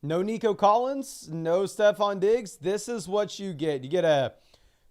No Nico Collins, no Stephon Diggs. This is what you get. You get a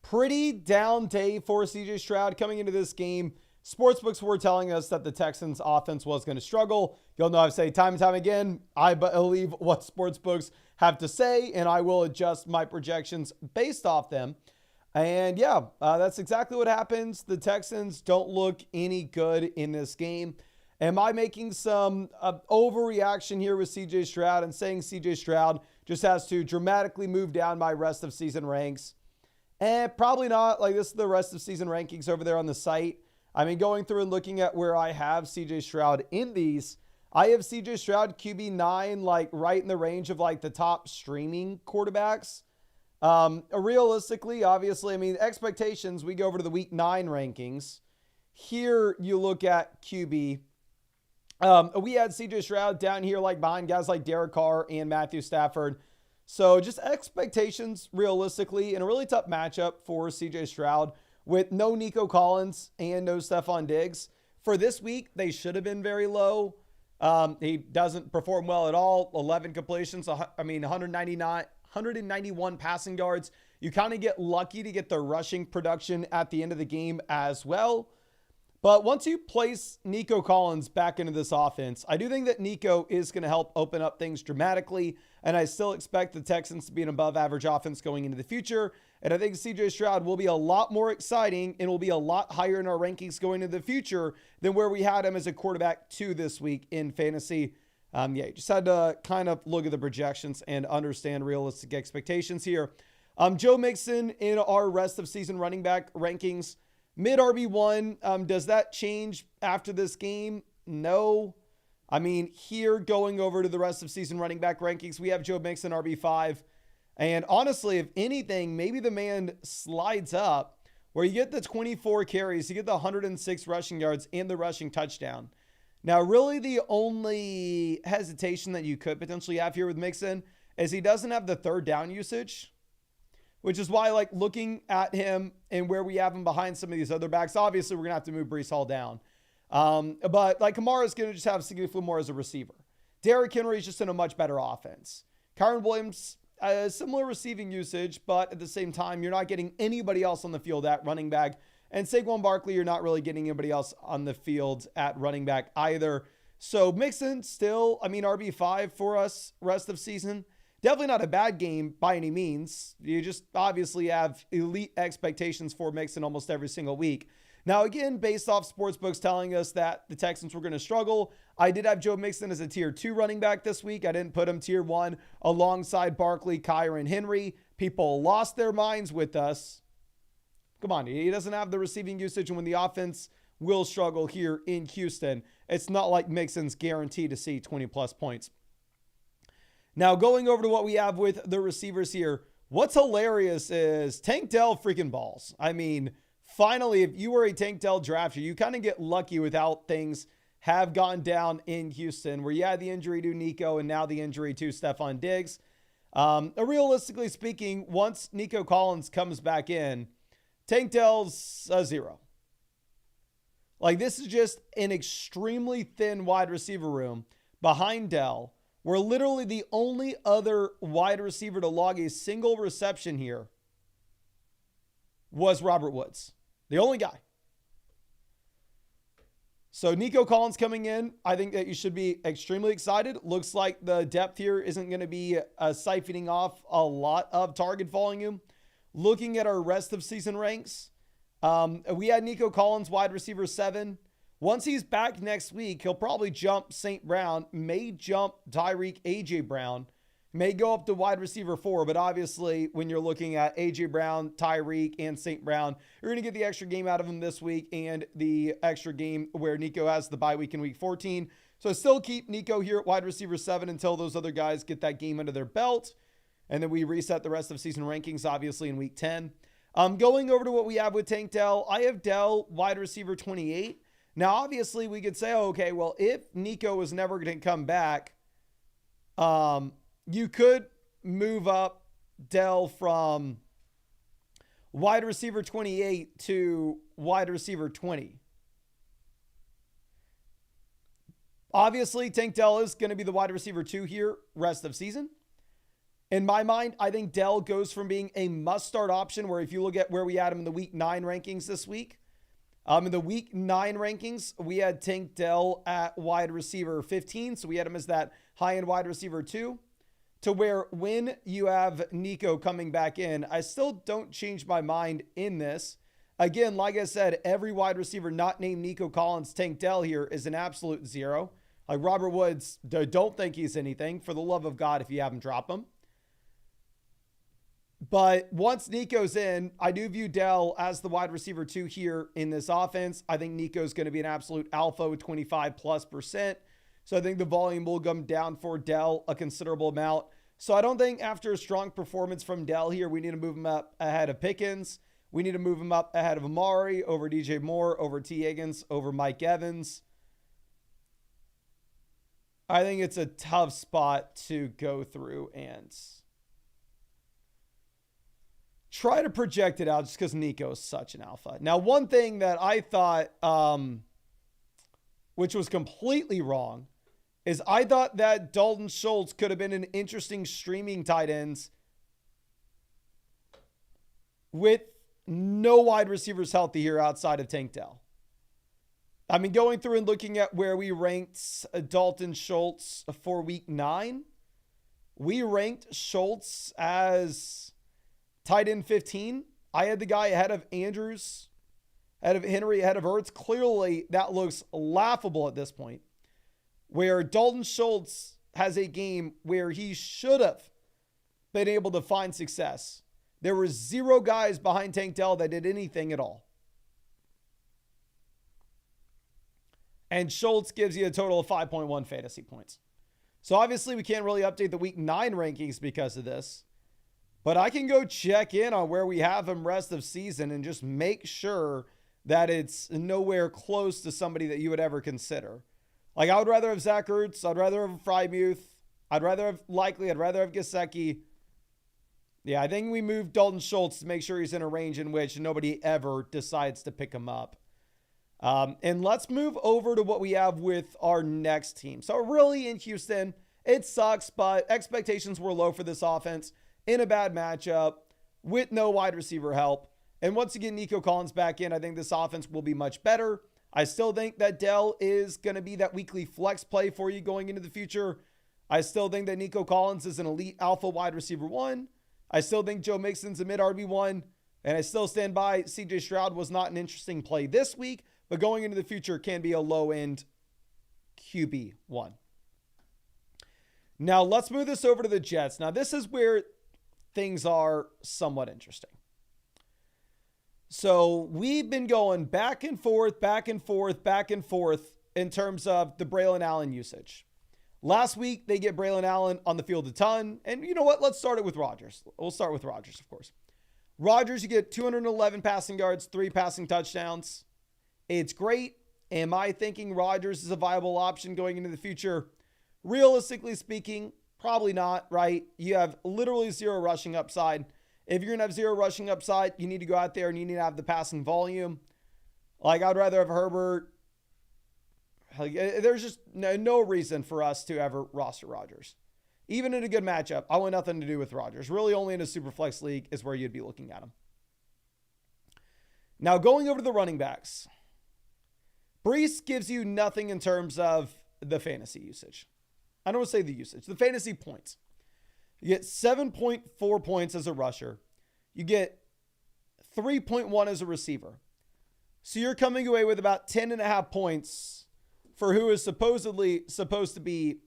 pretty down day for CJ Stroud coming into this game. Sportsbooks were telling us that the Texans offense was going to struggle. You'll know I've said time and time again, I believe what sportsbooks have to say, and I will adjust my projections based off them. And yeah, that's exactly what happens. The Texans don't look any good in this game. Am I making some overreaction here with CJ Stroud and saying CJ Stroud just has to dramatically move down my rest of season ranks? Probably not. Like, this is the rest of season rankings over there on the site. I mean, going through and looking at where I have CJ Stroud in these, I have CJ Stroud QB9, like right in the range of like the top streaming quarterbacks. Realistically, obviously, I mean, expectations, we go over to the week 9 rankings. Here you look at QB. We had CJ Stroud down here like behind guys like Derek Carr and Matthew Stafford. So just expectations realistically in a really tough matchup for CJ Stroud with no Nico Collins and no Stephon Diggs. For this week, they should have been very low. He doesn't perform well at all. 11 completions, 191 passing yards. You kind of get lucky to get the rushing production at the end of the game as well. But once you place Nico Collins back into this offense, I do think that Nico is going to help open up things dramatically. And I still expect the Texans to be an above average offense going into the future. And I think CJ Stroud will be a lot more exciting and will be a lot higher in our rankings going into the future than where we had him as a quarterback 2 this week in fantasy. You just had to kind of look at the projections and understand realistic expectations here. Joe Mixon in our rest of season running back rankings. Mid RB1, does that change after this game? No. I mean, here going over to the rest of season running back rankings, we have Joe Mixon RB5. And honestly, if anything, maybe the man slides up where you get the 24 carries, you get the 106 rushing yards and the rushing touchdown. Now, really the only hesitation that you could potentially have here with Mixon is he doesn't have the third down usage, which is why, like, looking at him and where we have him behind some of these other backs, obviously we're going to have to move Breece Hall down. But like Kamara's going to just have significantly more as a receiver. Derrick Henry is just in a much better offense. Kyron Williams, similar receiving usage, but at the same time, you're not getting anybody else on the field at running back. And Saquon Barkley, you're not really getting anybody else on the field at running back either. So Mixon still, I mean, RB5 for us rest of season. Definitely not a bad game by any means. You just obviously have elite expectations for Mixon almost every single week. Now, again, based off sportsbooks telling us that the Texans were going to struggle, I did have Joe Mixon as a tier 2 running back this week. I didn't put him tier 1 alongside Barkley, Kyron, Henry. People lost their minds with us. Come on, he doesn't have the receiving usage, and when the offense will struggle here in Houston, it's not like Mixon's guaranteed to see 20-plus points. Now, going over to what we have with the receivers here, what's hilarious is Tank Dell freaking balls. I mean, finally, if you were a Tank Dell drafter, you kind of get lucky with how things have gone down in Houston, where you had the injury to Nico and now the injury to Stephon Diggs. Realistically speaking, once Nico Collins comes back in, Tank Dell's a 0. Like, this is just an extremely thin wide receiver room behind Dell. We're literally the only other wide receiver to log a single reception here was Robert Woods. The only guy. So Nico Collins coming in, I think that you should be extremely excited. Looks like the depth here isn't going to be siphoning off a lot of target volume. Looking at our rest of season ranks, we had Nico Collins, wide receiver 7. Once he's back next week, he'll probably jump St. Brown, may jump Tyreek A.J. Brown, may go up to wide receiver 4. But obviously, when you're looking at A.J. Brown, Tyreek, and St. Brown, you're going to get the extra game out of him this week and the extra game where Nico has the bye week in week 14. So I still keep Nico here at wide receiver 7 until those other guys get that game under their belt. And then we reset the rest of season rankings, obviously, in week 10. Going over to what we have with Tank Dell, I have Dell wide receiver 28. Now, obviously, we could say, okay, well, if Nico was never going to come back, you could move up Dell from wide receiver 28 to wide receiver 20. Obviously, Tank Dell is going to be the wide receiver 2 here rest of season. In my mind, I think Dell goes from being a must-start option, where if you look at where we had him in the week 9 rankings this week, in the week 9 rankings, we had Tank Dell at wide receiver 15. So we had him as that high-end wide receiver 2. To where when you have Nico coming back in, I still don't change my mind in this. Again, like I said, every wide receiver not named Nico Collins, Tank Dell here is an absolute zero. Like Robert Woods, don't think he's anything. For the love of God, if you have him, drop him. But once Nico's in, I do view Dell as the wide receiver 2 here in this offense. I think Nico's going to be an absolute alpha with 25+%. So I think the volume will come down for Dell a considerable amount. So I don't think after a strong performance from Dell here, we need to move him up ahead of Pickens. We need to move him up ahead of Amari, over DJ Moore, over T. Higgins, over Mike Evans. I think it's a tough spot to go through and try to project it out just because Nico is such an alpha. Now, one thing that I thought, which was completely wrong, is I thought that Dalton Schultz could have been an interesting streaming tight ends with no wide receivers healthy here outside of Tank Dell. I mean, going through and looking at where we ranked Dalton Schultz for week 9, we ranked Schultz as tight end 15. I had the guy ahead of Andrews, ahead of Henry, ahead of Ertz. Clearly, that looks laughable at this point, where Dalton Schultz has a game where he should have been able to find success. There were 0 guys behind Tank Dell that did anything at all. And Schultz gives you a total of 5.1 fantasy points. So obviously we can't really update the week 9 rankings because of this. But I can go check in on where we have him rest of season and just make sure that it's nowhere close to somebody that you would ever consider. Like, I would rather have Zach Ertz. I'd rather have Frymuth. I'd rather have Gesicki. Yeah, I think we moved Dalton Schultz to make sure he's in a range in which nobody ever decides to pick him up. And let's move over to what we have with our next team. So really in Houston, it sucks, but expectations were low for this offense in a bad matchup with no wide receiver help. And once you get Nico Collins back in, I think this offense will be much better. I still think that Dell is going to be that weekly flex play for you going into the future. I still think that Nico Collins is an elite alpha wide receiver 1. I still think Joe Mixon's a mid RB1. And I still stand by CJ Stroud was not an interesting play this week, but going into the future can be a low-end QB1. Now, let's move this over to the Jets. Now, this is where things are somewhat interesting. So, we've been going back and forth in terms of the Braylon Allen usage. Last week, they get Braylon Allen on the field a ton. And you know what? Let's start it with Rodgers. We'll start with Rodgers, of course. Rodgers, you get 211 passing yards, 3 passing touchdowns. It's great. Am I thinking Rodgers is a viable option going into the future? Realistically speaking, probably not, right? You have literally 0 rushing upside. If you're going to have 0 rushing upside, you need to go out there and you need to have the passing volume. Like, I'd rather have Herbert. Like, there's just no reason for us to ever roster Rodgers. Even in a good matchup, I want nothing to do with Rodgers. Really only in a super flex league is where you'd be looking at him. Now, going over to the running backs. Brees gives you nothing in terms of the fantasy usage. I don't want to say the usage, the fantasy points. You get 7.4 points as a rusher. You get 3.1 as a receiver. So you're coming away with about 10.5 points for who is supposedly supposed to be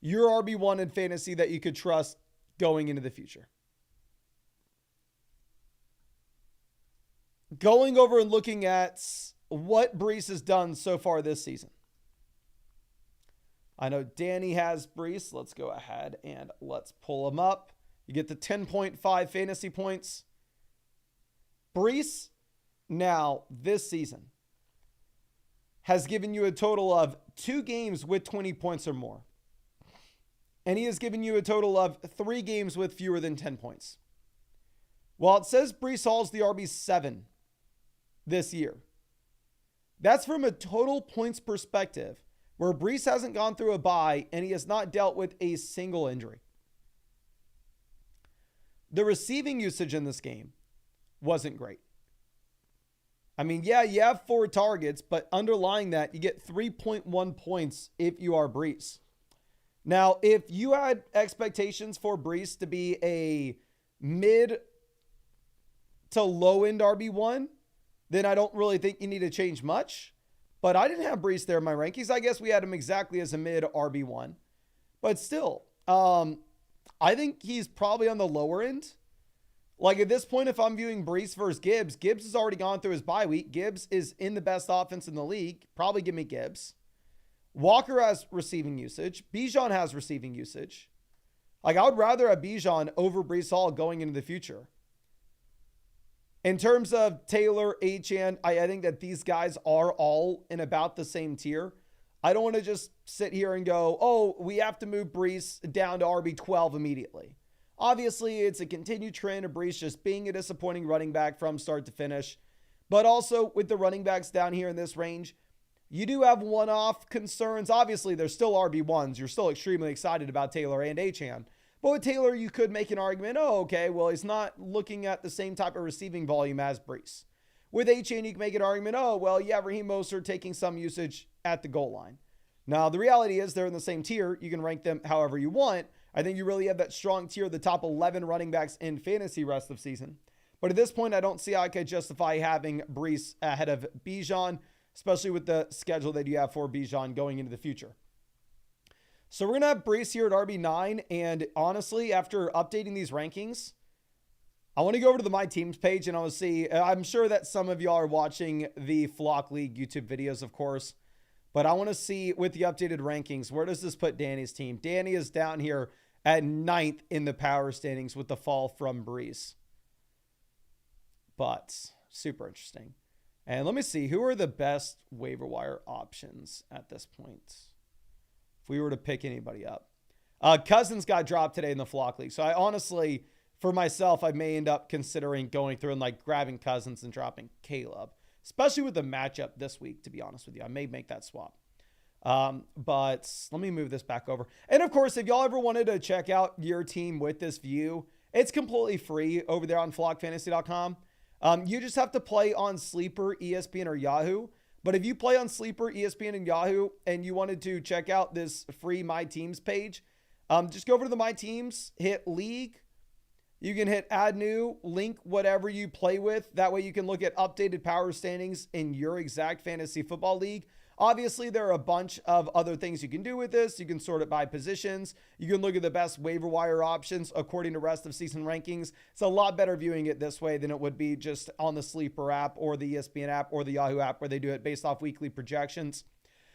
your RB1 in fantasy that you could trust going into the future. Going over and looking at what Brees has done so far this season. I know Danny has Brees. Let's go ahead and let's pull him up. You get the 10.5 fantasy points. Brees, now this season, has given you a total of 2 games with 20 points or more. And he has given you a total of 3 games with fewer than 10 points. While it says Brees Hall's the RB7 this year, that's from a total points perspective where Brees hasn't gone through a bye and he has not dealt with a single injury. the receiving usage in this game wasn't great. I mean, yeah, you have 4 targets, but underlying that, you get 3.1 points if you are Brees. Now, if you had expectations for Brees to be a mid to low end RB1, then I don't really think you need to change much. But I didn't have Brees there in my rankings. I guess we had him exactly as a mid RB1. But still, I think he's probably on the lower end. Like at this point, if I'm viewing Brees versus Gibbs, Gibbs has already gone through his bye week. Gibbs is in the best offense in the league. Probably give me Gibbs. Walker has receiving usage. Bijan has receiving usage. Like I would rather have Bijan over Brees Hall going into the future. In terms of Taylor, Achane, I think that these guys are all in about the same tier. I don't want to just sit here and go, oh, we have to move Brees down to RB12 immediately. Obviously, it's a continued trend of Brees just being a disappointing running back from start to finish. But also with the running backs down here in this range, you do have one-off concerns. Obviously, they're still RB1s. You're still extremely excited about Taylor and Achane. But with Taylor, you could make an argument, oh, okay, well, he's not looking at the same type of receiving volume as Brees. With Achane, you can make an argument, oh, well, yeah, Raheem Mostert taking some usage at the goal line. Now, the reality is they're in the same tier. You can rank them however you want. I think you really have that strong tier of the top 11 running backs in fantasy rest of season. But at this point, I don't see how I could justify having Brees ahead of Bijan, especially with the schedule that you have for Bijan going into the future. So we're going to have Brees here at RB9. And honestly, after updating these rankings, I want to go over to the My Teams page and I want to see, I'm sure that some of y'all are watching the Flock League YouTube videos, of course. But I want to see with the updated rankings, where does this put Danny's team? Danny is down here at 9th in the power standings with the fall from Brees. But super interesting. And let me see, who are the best waiver wire options at this point? If we were to pick anybody up. Cousins got dropped today in the Flock League. So I honestly, for myself, I may end up considering going through and like grabbing Cousins and dropping Caleb. Especially with the matchup this week, to be honest with you. I may make that swap. But let me move this back over. And of course, if y'all ever wanted to check out your team with this view, it's completely free over there on flockfantasy.com. You just have to play on Sleeper, ESPN, or Yahoo. But if you play on Sleeper, ESPN, and Yahoo, and you wanted to check out this free My Teams page, just go over to the My Teams, hit League. You can hit add new, link whatever you play with. That way you can look at updated power standings in your exact fantasy football league. Obviously, there are a bunch of other things you can do with this. You can sort it by positions. You can look at the best waiver wire options according to rest of season rankings. It's a lot better viewing it this way than it would be just on the Sleeper app or the ESPN app or the Yahoo app where they do it based off weekly projections.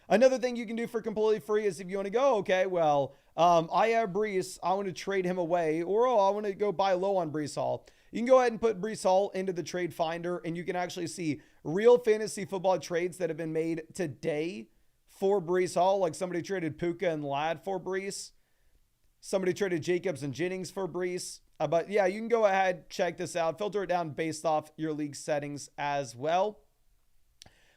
Another thing you can do for completely free is if you want to go, okay, well, I have Brees, I want to trade him away, or I want to go buy low on Brees Hall. You can go ahead and put Brees Hall into the trade finder, and you can actually see real fantasy football trades that have been made today for Brees Hall. Like somebody traded Puka and Ladd for Brees. Somebody traded Jacobs and Jennings for Brees. But yeah, you can go ahead, check this out, filter it down based off your league settings as well.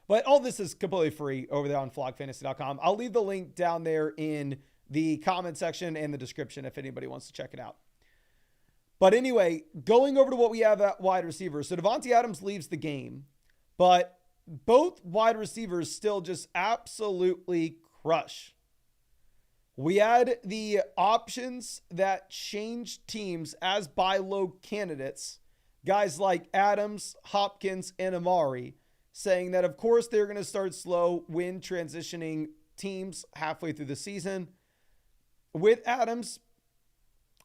But all this is completely free over there on flockfantasy.com. I'll leave the link down there in the comment section and the description if anybody wants to check it out. But anyway, going over to what we have at wide receiver. So Davante Adams leaves the game, but both wide receivers still just absolutely crush. We had the options that changed teams as buy low candidates. Guys like Adams, Hopkins, and Amari, saying that, of course, they're going to start slow when transitioning teams halfway through the season. With Adams,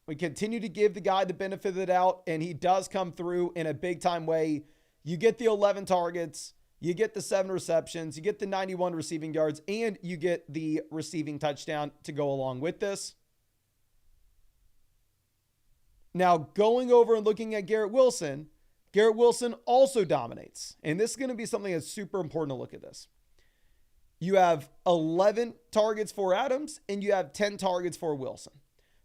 we continue to give the guy the benefit of the doubt, and he does come through in a big-time way. You get the 11 targets, you get the 7 receptions, you get the 91 receiving yards, and you get the receiving touchdown to go along with this. Now, going over and looking at Garrett Wilson also dominates. And this is going to be something that's super important to look at this. You have 11 targets for Adams and you have 10 targets for Wilson.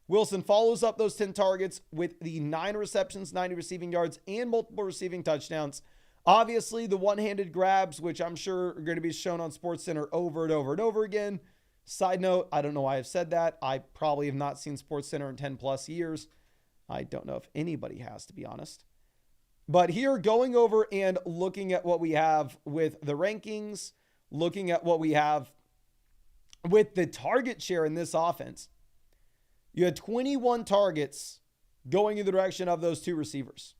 Wilson follows up those 10 targets with the 9 receptions, 90 receiving yards, and multiple receiving touchdowns. Obviously, the one-handed grabs, which I'm sure are going to be shown on SportsCenter over and over and over again. Side note, I don't know why I've said that. I probably have not seen SportsCenter in 10 plus years. I don't know if anybody has, to be honest. But here, going over and looking at what we have with the rankings, looking at what we have with the target share in this offense, you had 21 targets going in the direction of those two receivers.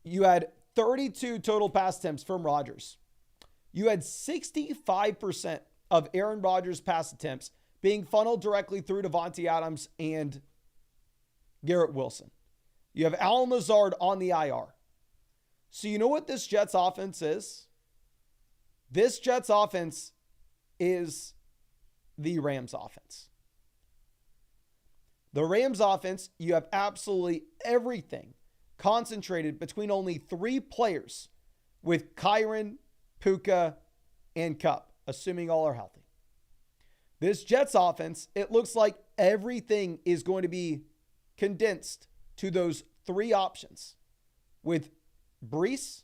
You had 32 total pass attempts from Rodgers. You had 65% of Aaron Rodgers' pass attempts being funneled directly through Davante Adams and Garrett Wilson. You have Allen Lazard on the IR. So you know what this Jets offense is? This Jets offense is the Rams offense. The Rams offense, you have absolutely everything concentrated between only 3 players with Kyren, Puka, and Kupp, assuming all are healthy. This Jets offense, it looks like everything is going to be condensed to those 3 options with Breece,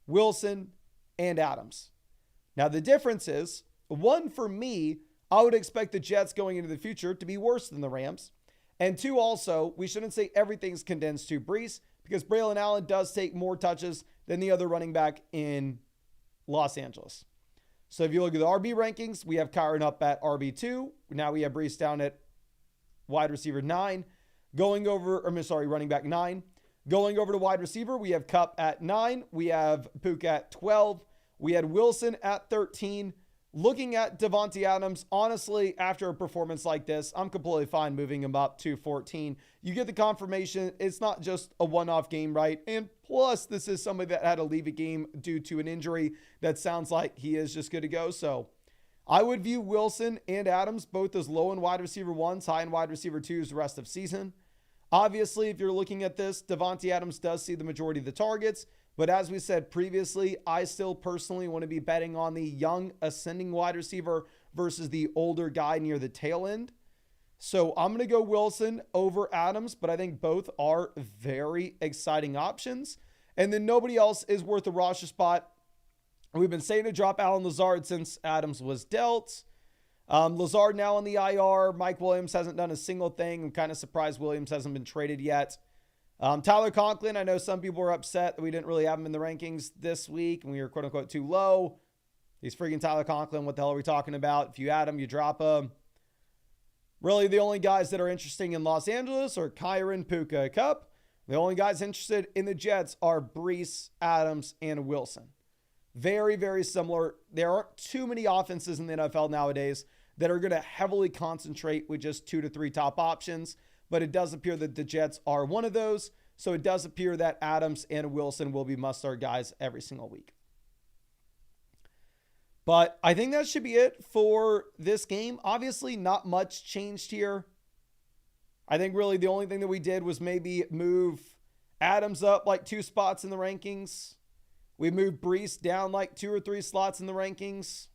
Wilson, and Adams. Now, the difference is, one, for me, I would expect the Jets going into the future to be worse than the Rams. And 2, also, we shouldn't say everything's condensed to Breece because Braylon Allen does take more touches than the other running back in Los Angeles. So if you look at the RB rankings, we have Kyren up at RB2. Now we have Breece down at wide receiver 9. Running back 9. Going over to wide receiver, we have Kupp at 9. We have Puka at 12. We had Wilson at 13. Looking at Davante Adams, honestly, after a performance like this, I'm completely fine moving him up to 14. You get the confirmation. It's not just a one-off game, right? And plus, this is somebody that had to leave a game due to an injury that sounds like he is just good to go. So I would view Wilson and Adams both as low in wide receiver 1s, high in wide receiver 2s the rest of season. Obviously, if you're looking at this, Davante Adams does see the majority of the targets. But as we said previously, I still personally want to be betting on the young ascending wide receiver versus the older guy near the tail end. So I'm going to go Wilson over Adams, but I think both are very exciting options. And then nobody else is worth a roster spot. We've been saying to drop Allen Lazard since Adams was dealt. Lazard now on the IR. Mike Williams hasn't done a single thing. I'm kind of surprised Williams hasn't been traded yet. Tyler Conklin, I know some people were upset that we didn't really have him in the rankings this week and we were quote unquote too low. He's freaking Tyler Conklin. What the hell are we talking about? If you add him, you drop him. Really, the only guys that are interesting in Los Angeles are Kyren, Puka, Kupp. The only guys interested in the Jets are Breece, Adams, and Wilson. Very, very similar. There aren't too many offenses in the NFL nowadays that are going to heavily concentrate with just 2 to 3 top options. But it does appear that the Jets are one of those. So it does appear that Adams and Wilson will be must-start guys every single week. But I think that should be it for this game. Obviously, not much changed here. I think really the only thing that we did was maybe move Adams up like 2 spots in the rankings. We moved Breece down like 2 or 3 slots in the rankings.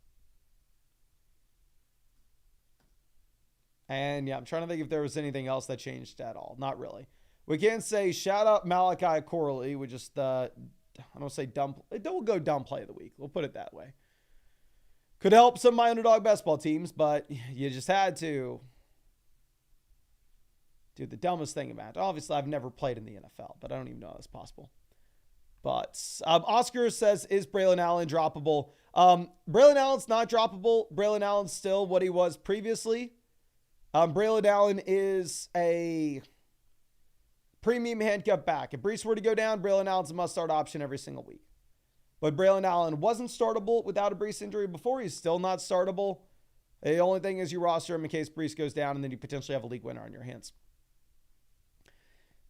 And yeah, I'm trying to think if there was anything else that changed at all. Not really. We can say shout out Malachi Corley. We just, I don't say dumb. Don't go dumb play of the week. We'll put it that way. Could help some of my underdog basketball teams, but you just had to do the dumbest thing about it. Obviously, I've never played in the NFL, but I don't even know how that's possible. But Oscar says, is Braylon Allen droppable? Braylon Allen's not droppable. Braylon Allen's still what he was previously. Braylon Allen is a premium handcuff back. If Breece were to go down, Braylon Allen's a must-start option every single week. But Braylon Allen wasn't startable without a Breece injury before. He's still not startable. The only thing is you roster him in case Breece goes down, and then you potentially have a league winner on your hands.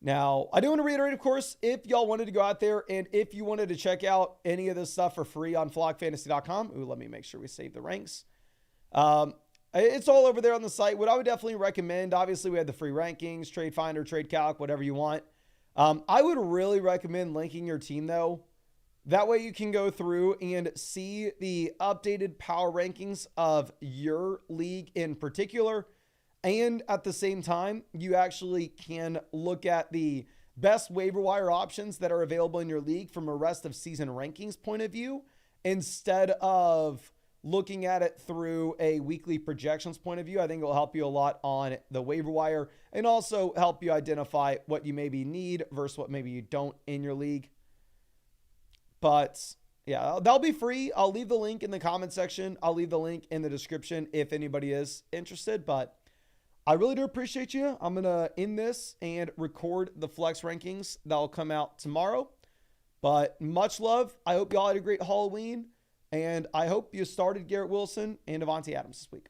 Now, I do want to reiterate, of course, if y'all wanted to go out there and if you wanted to check out any of this stuff for free on flockfantasy.com, let me make sure we save the ranks. It's all over there on the site. What I would definitely recommend, obviously we have the free rankings, Trade Finder, Trade Calc, whatever you want. I would really recommend linking your team though. That way you can go through and see the updated power rankings of your league in particular. And at the same time, you actually can look at the best waiver wire options that are available in your league from a rest of season rankings point of view, instead of looking at it through a weekly projections point of view. I think it will help you a lot on the waiver wire and also help you identify what you maybe need versus what maybe you don't in your league. But yeah, that'll be free. I'll leave the link in the comment section. I'll leave the link in the description if anybody is interested. But I really do appreciate you. I'm going to end this and record the flex rankings that'll come out tomorrow. But much love. I hope y'all had a great Halloween. And I hope you started Garrett Wilson and Devontae Adams this week.